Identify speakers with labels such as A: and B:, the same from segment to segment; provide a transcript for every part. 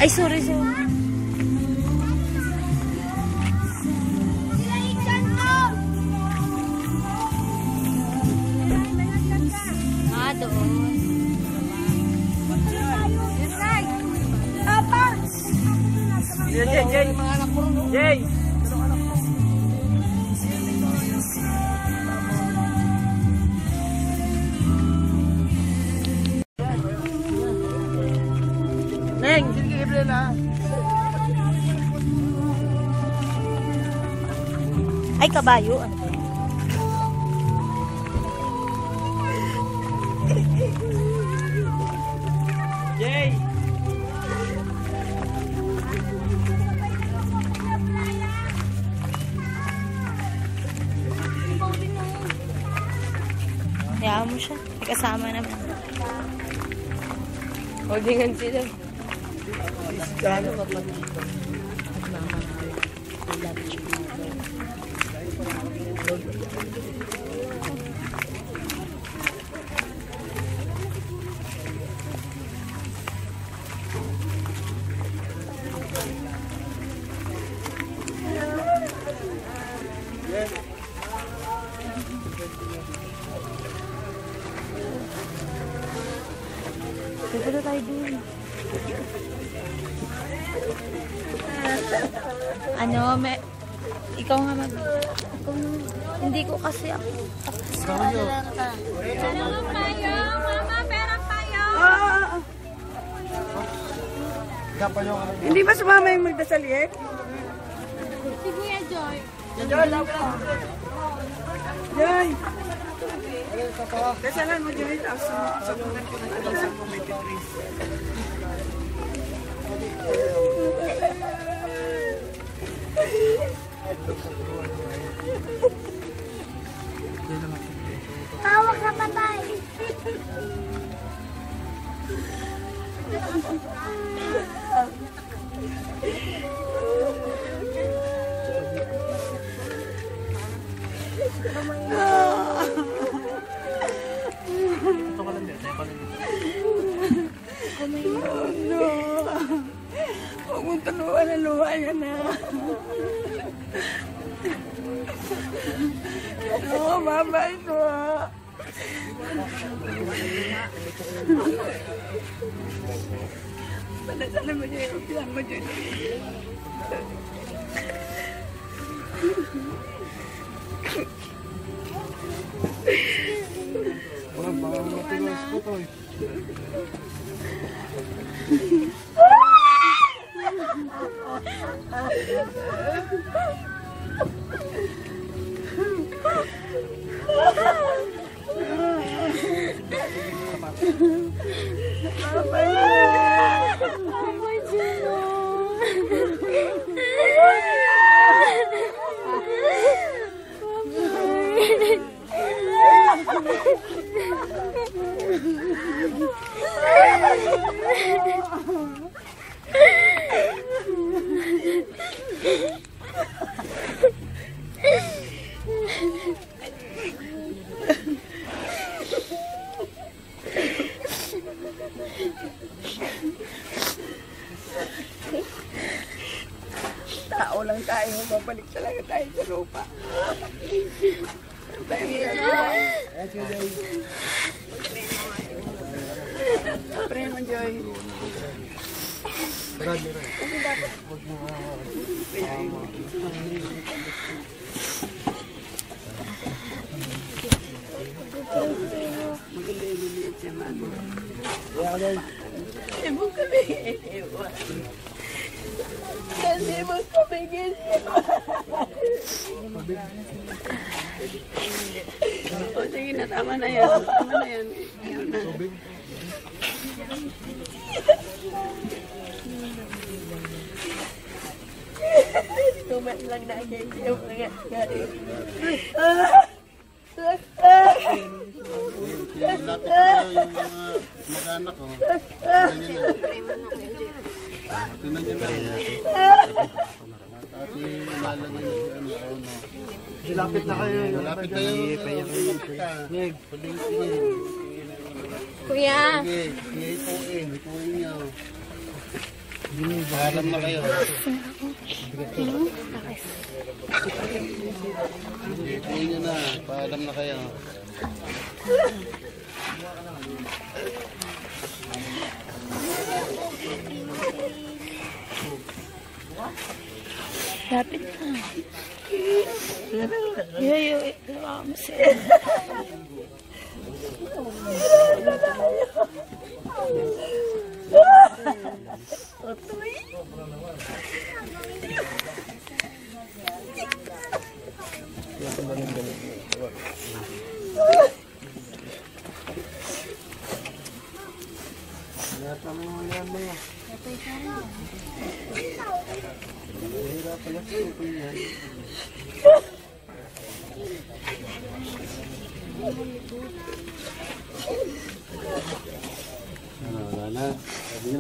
A: Ay, sorry, sorry. Ah, doon.
B: Jay, Jay. Jay. Neng, sige Gabriel ha.
A: Ay, kabayo. Ano ba?
B: Jay.
A: Hayaan mo siya. May kasama naman.
C: Holdingan sila.
B: Gano
A: ba pa? Dito tayo dun. Ano, ikaw nga hindi ko kasi ako.
D: Perang tayo, mama, perang tayo.
B: Hindi ba sumama yung magdasaliit?
D: Si Kuya Joy.
B: Jay! Kasalan mo dyan ito. Sabunan ko na ito sa committee.
D: Tawag na patay.
B: Huwag mong tanuan na luha yan na. Oo, mama ito ha. Panasalan mo dyan yung pilang mo dyan. Walang bawang matulos po to eh. Tao lang tayo, babalik talaga tayo sa lupa. Pre mo, Joy. Maganda yung liliit siya, mano. Ibig kami. Kasi magpapigil siya. O sige na, tama na yan. Tama na yan. Tumat lang na agay yung mga gari.
E: Lapit ko yung mga mag-anak ko. Tinan nyo na. Kasi lalagay yung
B: Lapit na kayo.
E: Malapit kayo.
D: Kuya.
E: Sige, po eh. Ikuhin nyo. Paalam na kayo. Tingin nyo na. Paalam na kayo.
A: Lapit na. Yo, gawa mo siya.
E: Wala na. Hindi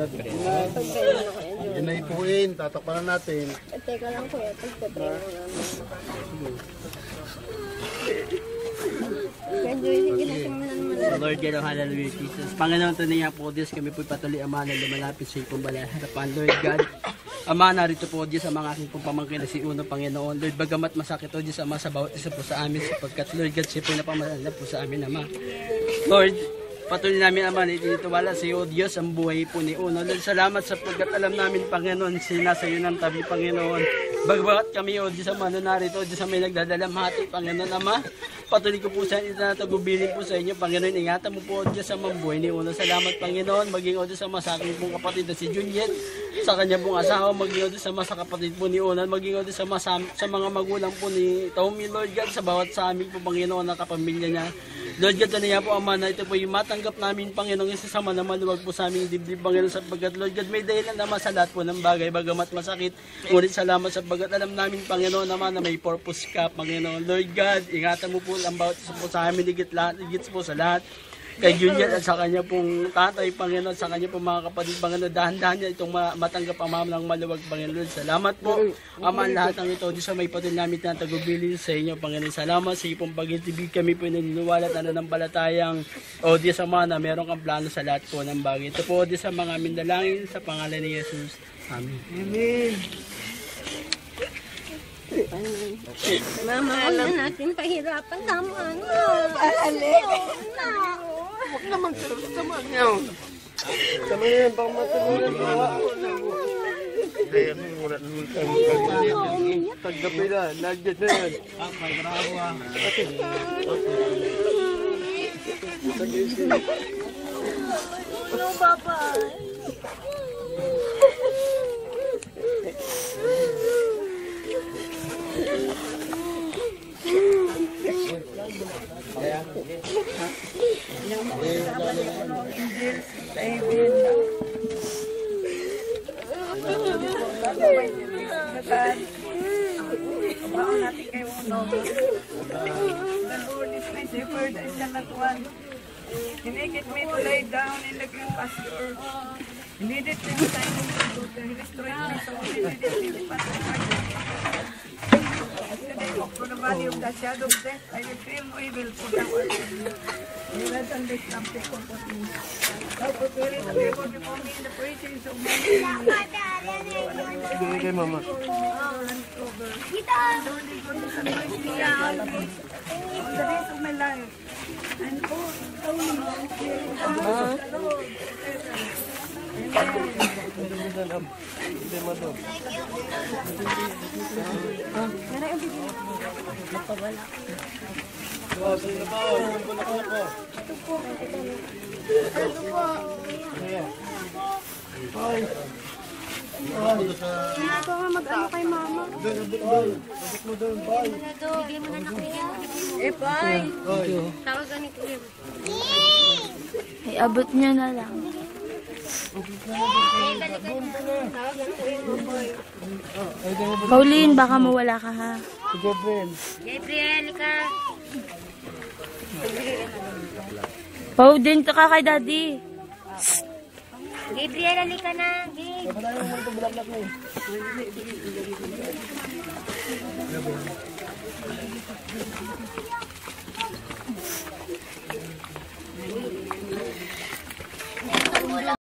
E: na ipuin. Tatakpan na natin.
B: Teka lang kuya, pagpatry mo lang. Medyo sige na
C: So Lord God of Hallelujah Jesus. Panginoon, tunay nga po Diyos, kami po'y patuloy Ama na lumalapit sa iyong harapan. Lord God, Ama, narito po Diyos ang mga aking pong pamangkin na si Uno, Panginoon. Lord, bagamat masakit o Diyos Ama sa bawat isa po sa amin, sapagkat Lord God, siya po napamahala po sa amin, Ama. Lord, patuloy namin Ama na itinitiwala sa iyo, Diyos, ang buhay po ni Uno. Lord, salamat sapagkat alam namin, Panginoon, sinasa iyo ng tabi, Panginoon. Bagamat kami, O Diyos Ama, na narito, O Diyos Ama, may nagdadalamhati, Panginoon, Ama. Patuloy ko po sa inyo, itinatagubilin po sa inyo, Panginoon. Ingatan mo po, O Diyos Ama, ang buhay ni Uno. Salamat, Panginoon. Maging, O Diyos Ama, sa aking pong kapatid na si Juliet, sa kanya pong asawa, maging, O Diyos Ama, sa kapatid po ni Uno. Maging, O Diyos Ama, sa mga magulang po ni Tommy, Lord God, sa bawat sa amin po, Panginoon, na kapamilya niya. Lord God, ano po, Ama, na ito po yung matanggap namin, Panginoon, isa sama na maluwag po sa aming dibdib, Panginoon, sapagkat, Lord God, may dahilan naman sa lahat po ng bagay, bagamat masakit. Ngunit salamat sapagkat alam namin, Panginoon, naman na may purpose ka, Panginoon. Lord God, ingatan mo po ang bawat isa po sa amin, higit po sa lahat. Kay Juliet at sa kanya pong tatay, Panginoon, sa kanya pong mga kapatid, Panginoon, dahan-dahan niya itong matanggap ang mamalang maluwag, Panginoon. Salamat po, Ama, lahat ng ito, Diyos, may patuloy namin tinatagubili sa inyo, Panginoon. Salamat sa iyong pag-ibig, kami po naniniwala at nananampalatayang, O Diyos, Ama, na meron kang plano sa lahat po ng bagay. Ito po, Diyos, sa mga aming dalangin, sa pangalan ni Jesus. Amen.
B: Amen. Mama, alam natin pahirapan. Tama na. Alek. Huwag naman sama niyo. Sama niyo yung pang matulungan ko. Kaya wala naman kami. Paggabi na, nagyan na yan.
A: No, Papa.
B: Baon natin kayo uno. The Lord is my shepherd, I shall not want. He maketh me to lie down in the green pasture. He leadeth me beside the water. He restoreth my soul. He leadeth me beside the water. Today walk through the valley of the shadow of death, I will fear no evil, for thou art with me. He led on this lamp, take comfort me. Thou preparest a table before me in the presence of my enemies.
E: Sige kay Mama.
B: Surely goodness and mercy shall follow me all the days of my life. And all the Lord.
D: Mag-ano kay mama? Bigay mo na na kuya.
B: bye.
D: Tawagan ni kuya.
A: Iabot niya na lang. Pauline, baka mawala ka ha.
D: Gabriel, ka.
A: Pau, din ka kay daddy.
D: Gabriel, halika na. Gabe.